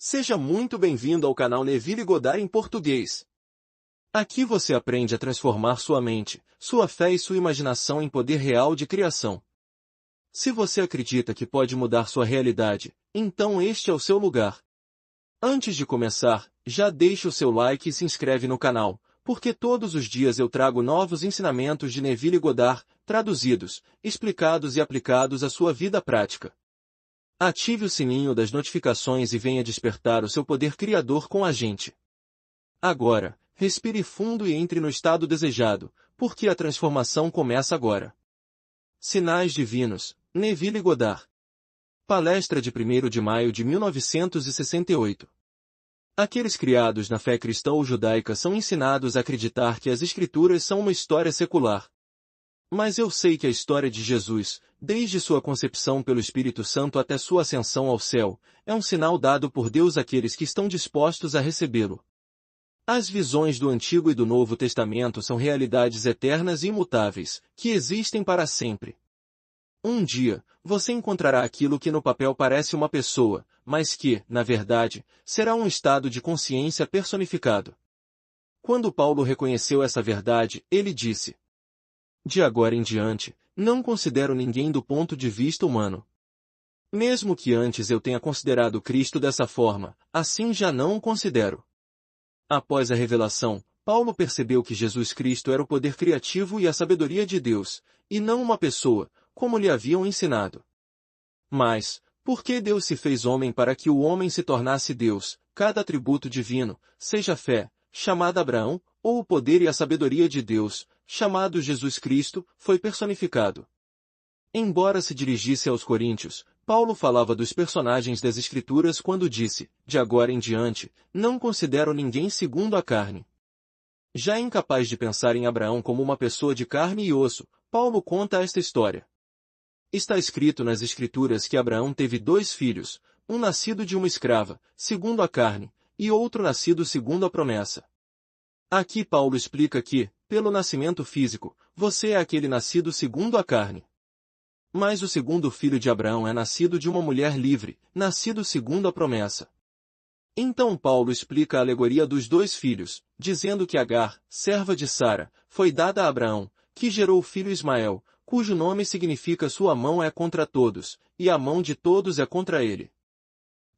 Seja muito bem-vindo ao canal Neville Goddard em português. Aqui você aprende a transformar sua mente, sua fé e sua imaginação em poder real de criação. Se você acredita que pode mudar sua realidade, então este é o seu lugar. Antes de começar, já deixe o seu like e se inscreve no canal, porque todos os dias eu trago novos ensinamentos de Neville Goddard, traduzidos, explicados e aplicados à sua vida prática. Ative o sininho das notificações e venha despertar o seu poder criador com a gente. Agora, respire fundo e entre no estado desejado, porque a transformação começa agora. Sinais Divinos, Neville Goddard. Palestra de 1º de maio de 1968. Aqueles criados na fé cristã ou judaica são ensinados a acreditar que as Escrituras são uma história secular. Mas eu sei que a história de Jesus, desde sua concepção pelo Espírito Santo até sua ascensão ao céu, é um sinal dado por Deus àqueles que estão dispostos a recebê-lo. As visões do Antigo e do Novo Testamento são realidades eternas e imutáveis, que existem para sempre. Um dia, você encontrará aquilo que no papel parece uma pessoa, mas que, na verdade, será um estado de consciência personificado. Quando Paulo reconheceu essa verdade, ele disse: de agora em diante, não considero ninguém do ponto de vista humano. Mesmo que antes eu tenha considerado Cristo dessa forma, assim já não o considero. Após a revelação, Paulo percebeu que Jesus Cristo era o poder criativo e a sabedoria de Deus, e não uma pessoa, como lhe haviam ensinado. Mas, por que Deus se fez homem para que o homem se tornasse Deus, cada atributo divino, seja a fé, chamada Abraão, ou o poder e a sabedoria de Deus, chamado Jesus Cristo, foi personificado? Embora se dirigisse aos coríntios, Paulo falava dos personagens das Escrituras quando disse: de agora em diante, não considero ninguém segundo a carne. Já incapaz de pensar em Abraão como uma pessoa de carne e osso, Paulo conta esta história. Está escrito nas Escrituras que Abraão teve 2 filhos, um nascido de uma escrava, segundo a carne, e outro nascido segundo a promessa. Aqui Paulo explica que, pelo nascimento físico, você é aquele nascido segundo a carne. Mas o segundo filho de Abraão é nascido de uma mulher livre, nascido segundo a promessa. Então Paulo explica a alegoria dos 2 filhos, dizendo que Agar, serva de Sara, foi dada a Abraão, que gerou o filho Ismael, cujo nome significa sua mão é contra todos, e a mão de todos é contra ele.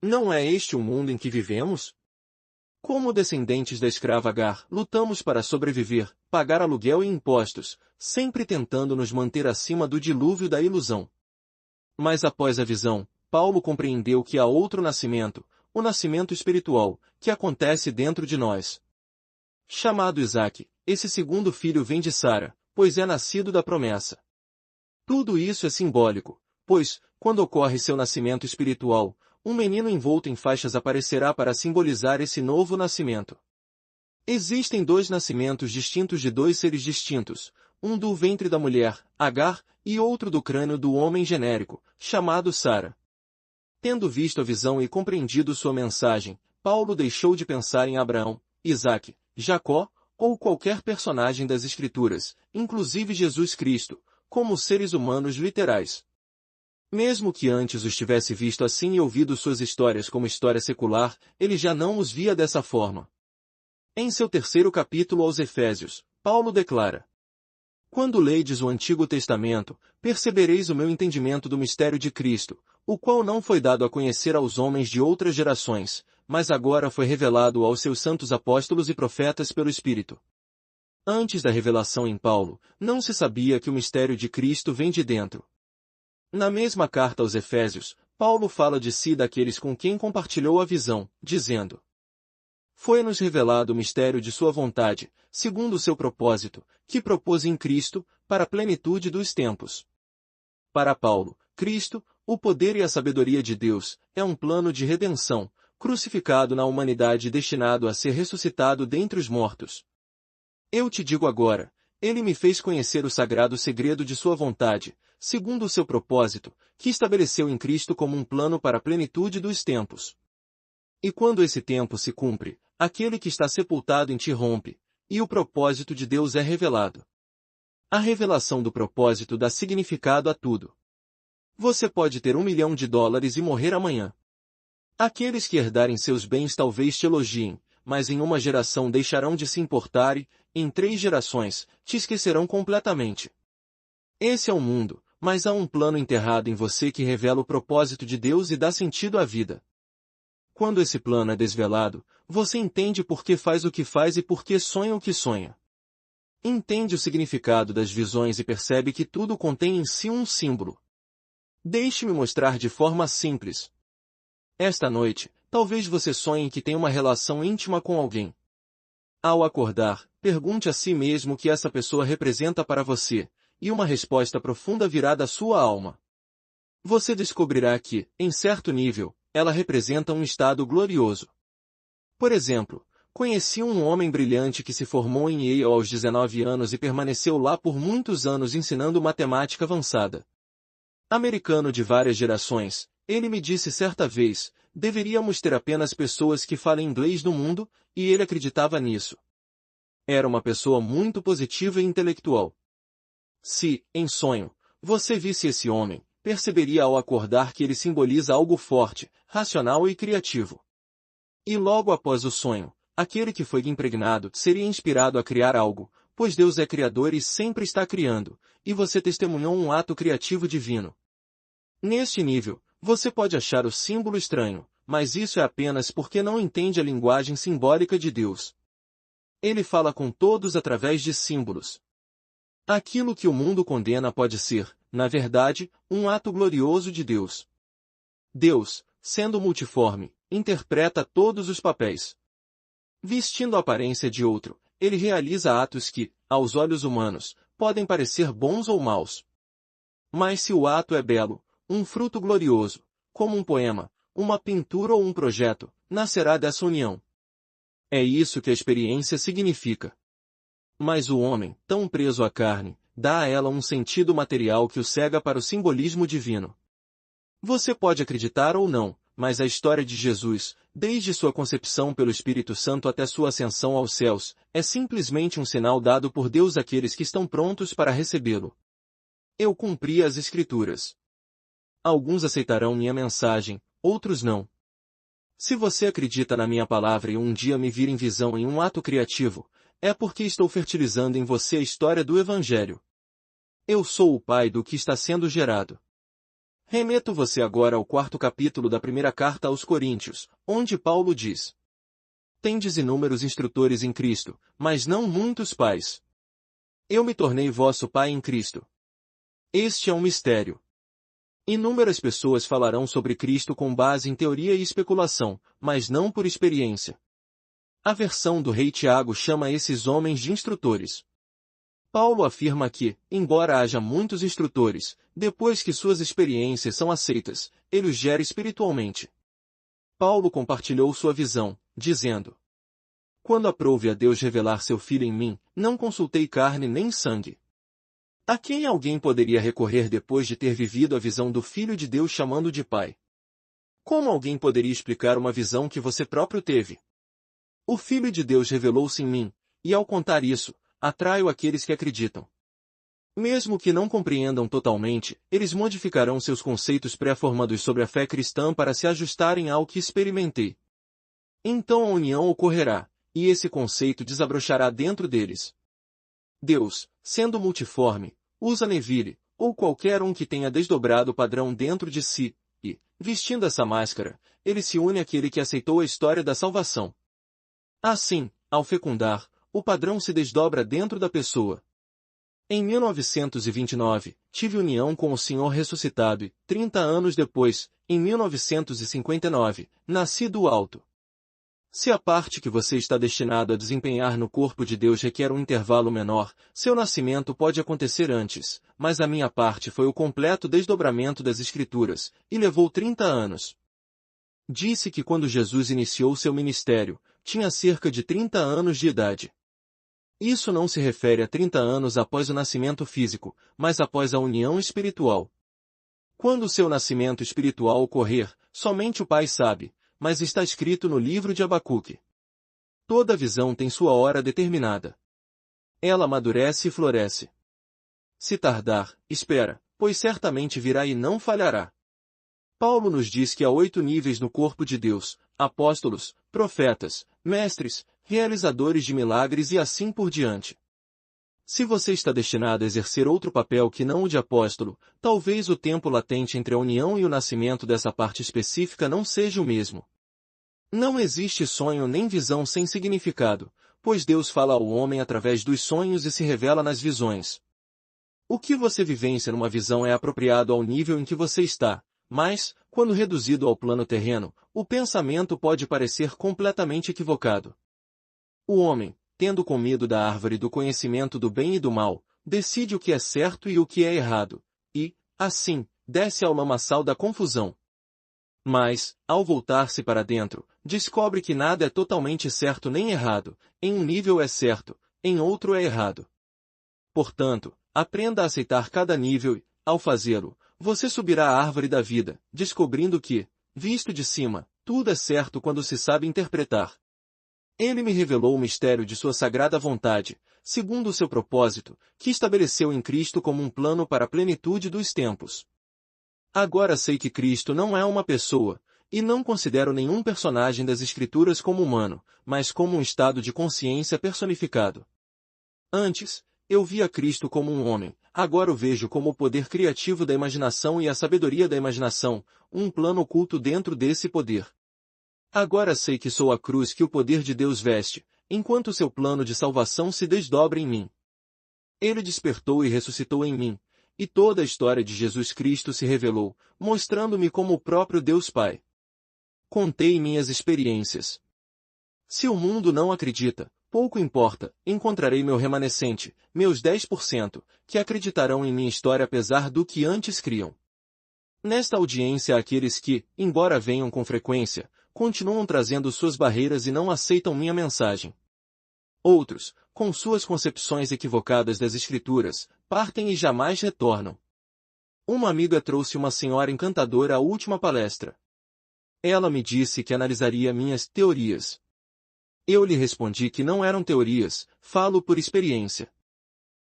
Não é este o mundo em que vivemos? Como descendentes da escrava Agar, lutamos para sobreviver, pagar aluguel e impostos, sempre tentando nos manter acima do dilúvio da ilusão. Mas após a visão, Paulo compreendeu que há outro nascimento, o nascimento espiritual, que acontece dentro de nós. Chamado Isaque, esse segundo filho vem de Sara, pois é nascido da promessa. Tudo isso é simbólico, pois, quando ocorre seu nascimento espiritual, um menino envolto em faixas aparecerá para simbolizar esse novo nascimento. Existem 2 nascimentos distintos de 2 seres distintos, um do ventre da mulher, Agar, e outro do crânio do homem genérico, chamado Sara. Tendo visto a visão e compreendido sua mensagem, Paulo deixou de pensar em Abraão, Isaque, Jacó, ou qualquer personagem das Escrituras, inclusive Jesus Cristo, como seres humanos literais. Mesmo que antes os tivesse visto assim e ouvido suas histórias como história secular, ele já não os via dessa forma. Em seu 3º capítulo aos Efésios, Paulo declara: quando leides o Antigo Testamento, percebereis o meu entendimento do mistério de Cristo, o qual não foi dado a conhecer aos homens de outras gerações, mas agora foi revelado aos seus santos apóstolos e profetas pelo Espírito. Antes da revelação em Paulo, não se sabia que o mistério de Cristo vem de dentro. Na mesma carta aos Efésios, Paulo fala de si e daqueles com quem compartilhou a visão, dizendo: foi-nos revelado o mistério de sua vontade, segundo o seu propósito, que propôs em Cristo, para a plenitude dos tempos. Para Paulo, Cristo, o poder e a sabedoria de Deus, é um plano de redenção, crucificado na humanidade e destinado a ser ressuscitado dentre os mortos. Eu te digo agora, ele me fez conhecer o sagrado segredo de sua vontade, segundo o seu propósito, que estabeleceu em Cristo como um plano para a plenitude dos tempos. E quando esse tempo se cumpre, aquele que está sepultado em ti rompe, e o propósito de Deus é revelado. A revelação do propósito dá significado a tudo. Você pode ter $1 milhão e morrer amanhã. Aqueles que herdarem seus bens talvez te elogiem, mas em uma geração deixarão de se importar e, em 3 gerações, te esquecerão completamente. Esse é o mundo, mas há um plano enterrado em você que revela o propósito de Deus e dá sentido à vida. Quando esse plano é desvelado, você entende por que faz o que faz e por que sonha o que sonha. Entende o significado das visões e percebe que tudo contém em si um símbolo. Deixe-me mostrar de forma simples. Esta noite, talvez você sonhe que tem uma relação íntima com alguém. Ao acordar, pergunte a si mesmo o que essa pessoa representa para você, e uma resposta profunda virá da sua alma. Você descobrirá que, em certo nível, ela representa um estado glorioso. Por exemplo, conheci um homem brilhante que se formou em Yale aos 19 anos e permaneceu lá por muitos anos ensinando matemática avançada. Americano de várias gerações, ele me disse certa vez, deveríamos ter apenas pessoas que falem inglês no mundo, e ele acreditava nisso. Era uma pessoa muito positiva e intelectual. Se, em sonho, você visse esse homem, perceberia ao acordar que ele simboliza algo forte, racional e criativo. E logo após o sonho, aquele que foi impregnado seria inspirado a criar algo, pois Deus é criador e sempre está criando, e você testemunhou um ato criativo divino. Neste nível, você pode achar o símbolo estranho, mas isso é apenas porque não entende a linguagem simbólica de Deus. Ele fala com todos através de símbolos. Aquilo que o mundo condena pode ser, na verdade, um ato glorioso de Deus. Deus, sendo multiforme, interpreta todos os papéis. Vestindo a aparência de outro, ele realiza atos que, aos olhos humanos, podem parecer bons ou maus. Mas se o ato é belo, um fruto glorioso, como um poema, uma pintura ou um projeto, nascerá dessa união. É isso que a experiência significa. Mas o homem, tão preso à carne, dá a ela um sentido material que o cega para o simbolismo divino. Você pode acreditar ou não, mas a história de Jesus, desde sua concepção pelo Espírito Santo até sua ascensão aos céus, é simplesmente um sinal dado por Deus àqueles que estão prontos para recebê-lo. Eu cumpri as Escrituras. Alguns aceitarão minha mensagem, outros não. Se você acredita na minha palavra e um dia me vir em visão em um ato criativo, é porque estou fertilizando em você a história do Evangelho. Eu sou o pai do que está sendo gerado. Remeto você agora ao 4º capítulo da primeira carta aos Coríntios, onde Paulo diz: Tendes inúmeros instrutores em Cristo, mas não muitos pais. Eu me tornei vosso pai em Cristo. Este é um mistério. Inúmeras pessoas falarão sobre Cristo com base em teoria e especulação, mas não por experiência. A versão do rei Tiago chama esses homens de instrutores. Paulo afirma que, embora haja muitos instrutores, depois que suas experiências são aceitas, ele os gera espiritualmente. Paulo compartilhou sua visão, dizendo: Quando aprouve a Deus revelar seu Filho em mim, não consultei carne nem sangue. A quem alguém poderia recorrer depois de ter vivido a visão do Filho de Deus chamando de Pai? Como alguém poderia explicar uma visão que você próprio teve? O Filho de Deus revelou-se em mim, e ao contar isso, atraio aqueles que acreditam. Mesmo que não compreendam totalmente, eles modificarão seus conceitos pré-formados sobre a fé cristã para se ajustarem ao que experimentei. Então a união ocorrerá, e esse conceito desabrochará dentro deles. Deus, sendo multiforme, usa Neville, ou qualquer um que tenha desdobrado o padrão dentro de si, e, vestindo essa máscara, ele se une àquele que aceitou a história da salvação. Assim, ao fecundar, o padrão se desdobra dentro da pessoa. Em 1929, tive união com o Senhor ressuscitado e, 30 anos depois, em 1959, nasci do alto. Se a parte que você está destinado a desempenhar no corpo de Deus requer um intervalo menor, seu nascimento pode acontecer antes, mas a minha parte foi o completo desdobramento das Escrituras, e levou 30 anos. Disse que quando Jesus iniciou seu ministério, tinha cerca de 30 anos de idade. Isso não se refere a 30 anos após o nascimento físico, mas após a união espiritual. Quando seu nascimento espiritual ocorrer, somente o Pai sabe, mas está escrito no livro de Abacuque. Toda visão tem sua hora determinada. Ela amadurece e floresce. Se tardar, espera, pois certamente virá e não falhará. Paulo nos diz que há 8 níveis no corpo de Deus: apóstolos, profetas, mestres, realizadores de milagres e assim por diante. Se você está destinado a exercer outro papel que não o de apóstolo, talvez o tempo latente entre a união e o nascimento dessa parte específica não seja o mesmo. Não existe sonho nem visão sem significado, pois Deus fala ao homem através dos sonhos e se revela nas visões. O que você vivencia numa visão é apropriado ao nível em que você está, mas, quando reduzido ao plano terreno, o pensamento pode parecer completamente equivocado. O homem, tendo comido da árvore do conhecimento do bem e do mal, decide o que é certo e o que é errado, e, assim, desce ao lamaçal da confusão. Mas, ao voltar-se para dentro, descobre que nada é totalmente certo nem errado, em um nível é certo, em outro é errado. Portanto, aprenda a aceitar cada nível e, ao fazê-lo, você subirá à árvore da vida, descobrindo que, visto de cima, tudo é certo quando se sabe interpretar. Ele me revelou o mistério de sua sagrada vontade, segundo o seu propósito, que estabeleceu em Cristo como um plano para a plenitude dos tempos. Agora sei que Cristo não é uma pessoa, e não considero nenhum personagem das Escrituras como humano, mas como um estado de consciência personificado. Antes, eu via Cristo como um homem, agora o vejo como o poder criativo da imaginação e a sabedoria da imaginação, um plano oculto dentro desse poder. Agora sei que sou a cruz que o poder de Deus veste, enquanto seu plano de salvação se desdobra em mim. Ele despertou e ressuscitou em mim, e toda a história de Jesus Cristo se revelou, mostrando-me como o próprio Deus Pai. Contei minhas experiências. Se o mundo não acredita, pouco importa, encontrarei meu remanescente, meus 10%, que acreditarão em minha história apesar do que antes criam. Nesta audiência há aqueles que, embora venham com frequência, continuam trazendo suas barreiras e não aceitam minha mensagem. Outros, com suas concepções equivocadas das Escrituras, partem e jamais retornam. Uma amiga trouxe uma senhora encantadora à última palestra. Ela me disse que analisaria minhas teorias. Eu lhe respondi que não eram teorias, falo por experiência.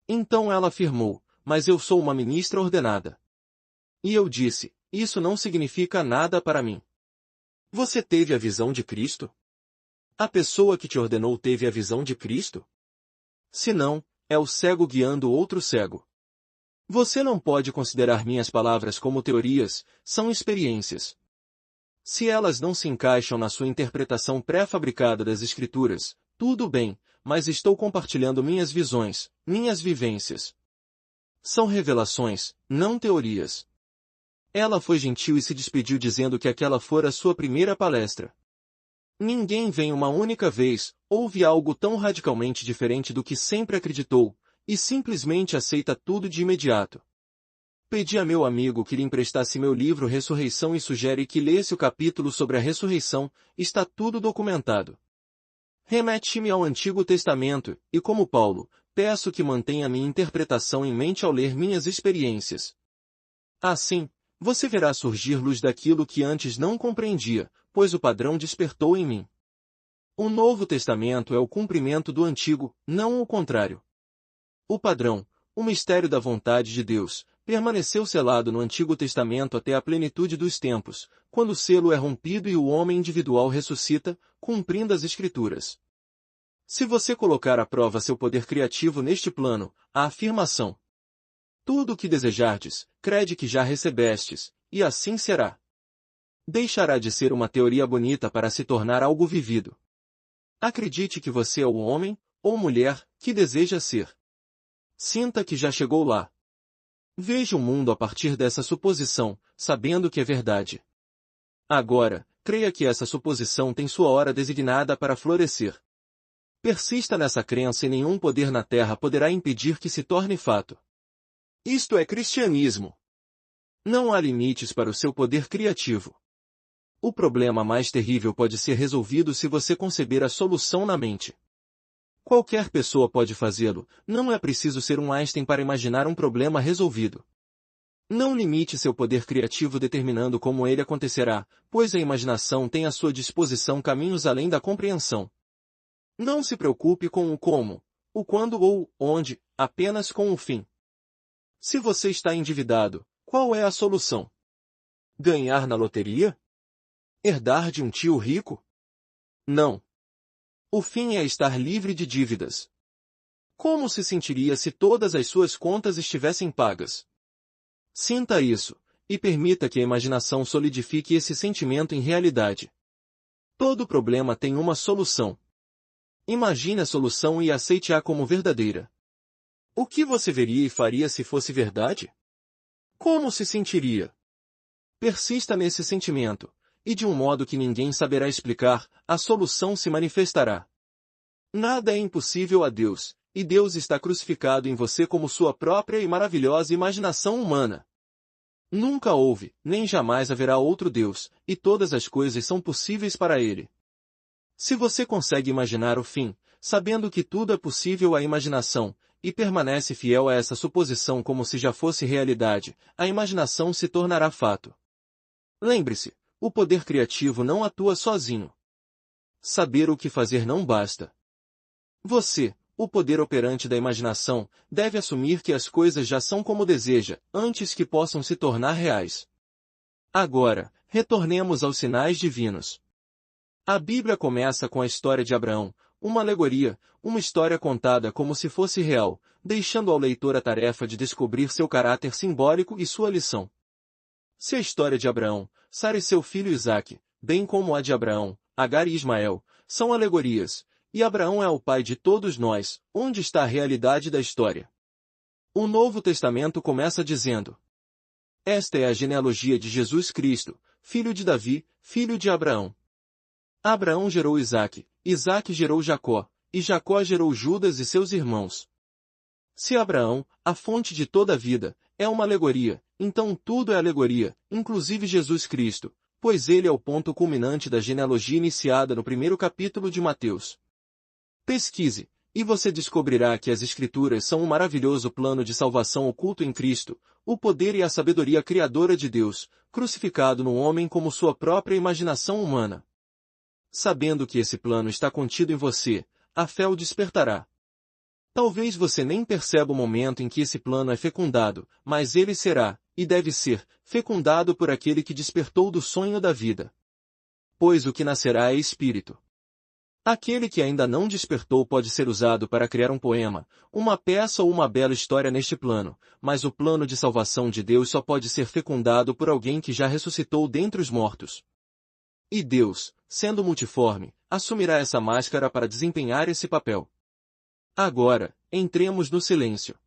Então ela afirmou, mas eu sou uma ministra ordenada. E eu disse, isso não significa nada para mim. Você teve a visão de Cristo? A pessoa que te ordenou teve a visão de Cristo? Se não, é o cego guiando outro cego. Você não pode considerar minhas palavras como teorias, são experiências. Se elas não se encaixam na sua interpretação pré-fabricada das Escrituras, tudo bem, mas estou compartilhando minhas visões, minhas vivências. São revelações, não teorias. Ela foi gentil e se despediu dizendo que aquela fora sua primeira palestra. Ninguém vem uma única vez, ouve algo tão radicalmente diferente do que sempre acreditou, e simplesmente aceita tudo de imediato. Pedi a meu amigo que lhe emprestasse meu livro Ressurreição e sugere que lesse o capítulo sobre a ressurreição, está tudo documentado. Remete-me ao Antigo Testamento, e como Paulo, peço que mantenha minha interpretação em mente ao ler minhas experiências. Assim, você verá surgir luz daquilo que antes não compreendia, pois o padrão despertou em mim. O Novo Testamento é o cumprimento do Antigo, não o contrário. O padrão, o mistério da vontade de Deus, permaneceu selado no Antigo Testamento até a plenitude dos tempos, quando o selo é rompido e o homem individual ressuscita, cumprindo as Escrituras. Se você colocar à prova seu poder criativo neste plano, a afirmação tudo o que desejardes, crede que já recebestes, e assim será. Deixará de ser uma teoria bonita para se tornar algo vivido. Acredite que você é o homem, ou mulher, que deseja ser. Sinta que já chegou lá. Veja o mundo a partir dessa suposição, sabendo que é verdade. Agora, creia que essa suposição tem sua hora designada para florescer. Persista nessa crença e nenhum poder na terra poderá impedir que se torne fato. Isto é cristianismo. Não há limites para o seu poder criativo. O problema mais terrível pode ser resolvido se você conceber a solução na mente. Qualquer pessoa pode fazê-lo, não é preciso ser um Einstein para imaginar um problema resolvido. Não limite seu poder criativo determinando como ele acontecerá, pois a imaginação tem à sua disposição caminhos além da compreensão. Não se preocupe com o como, o quando ou onde, apenas com o fim. Se você está endividado, qual é a solução? Ganhar na loteria? Herdar de um tio rico? Não. O fim é estar livre de dívidas. Como se sentiria se todas as suas contas estivessem pagas? Sinta isso, e permita que a imaginação solidifique esse sentimento em realidade. Todo problema tem uma solução. Imagine a solução e aceite-a como verdadeira. O que você veria e faria se fosse verdade? Como se sentiria? Persista nesse sentimento, e de um modo que ninguém saberá explicar, a solução se manifestará. Nada é impossível a Deus, e Deus está crucificado em você como sua própria e maravilhosa imaginação humana. Nunca houve, nem jamais haverá outro Deus, e todas as coisas são possíveis para Ele. Se você consegue imaginar o fim, sabendo que tudo é possível à imaginação, e permanece fiel a essa suposição como se já fosse realidade, a imaginação se tornará fato. Lembre-se, o poder criativo não atua sozinho. Saber o que fazer não basta. Você, o poder operante da imaginação, deve assumir que as coisas já são como deseja, antes que possam se tornar reais. Agora, retornemos aos sinais divinos. A Bíblia começa com a história de Abraão, uma alegoria, uma história contada como se fosse real, deixando ao leitor a tarefa de descobrir seu caráter simbólico e sua lição. Se a história de Abraão, Sara e seu filho Isaque, bem como a de Abraão, Agar e Ismael, são alegorias, e Abraão é o pai de todos nós, onde está a realidade da história? O Novo Testamento começa dizendo: esta é a genealogia de Jesus Cristo, filho de Davi, filho de Abraão. Abraão gerou Isaque, Isaque gerou Jacó, e Jacó gerou Judas e seus irmãos. Se Abraão, a fonte de toda a vida, é uma alegoria, então tudo é alegoria, inclusive Jesus Cristo, pois ele é o ponto culminante da genealogia iniciada no primeiro capítulo de Mateus. Pesquise, e você descobrirá que as Escrituras são um maravilhoso plano de salvação oculto em Cristo, o poder e a sabedoria criadora de Deus, crucificado no homem como sua própria imaginação humana. Sabendo que esse plano está contido em você, a fé o despertará. Talvez você nem perceba o momento em que esse plano é fecundado, mas ele será, e deve ser, fecundado por aquele que despertou do sonho da vida. Pois o que nascerá é espírito. Aquele que ainda não despertou pode ser usado para criar um poema, uma peça ou uma bela história neste plano, mas o plano de salvação de Deus só pode ser fecundado por alguém que já ressuscitou dentre os mortos. E Deus, sendo multiforme, assumirá essa máscara para desempenhar esse papel. Agora, entremos no silêncio.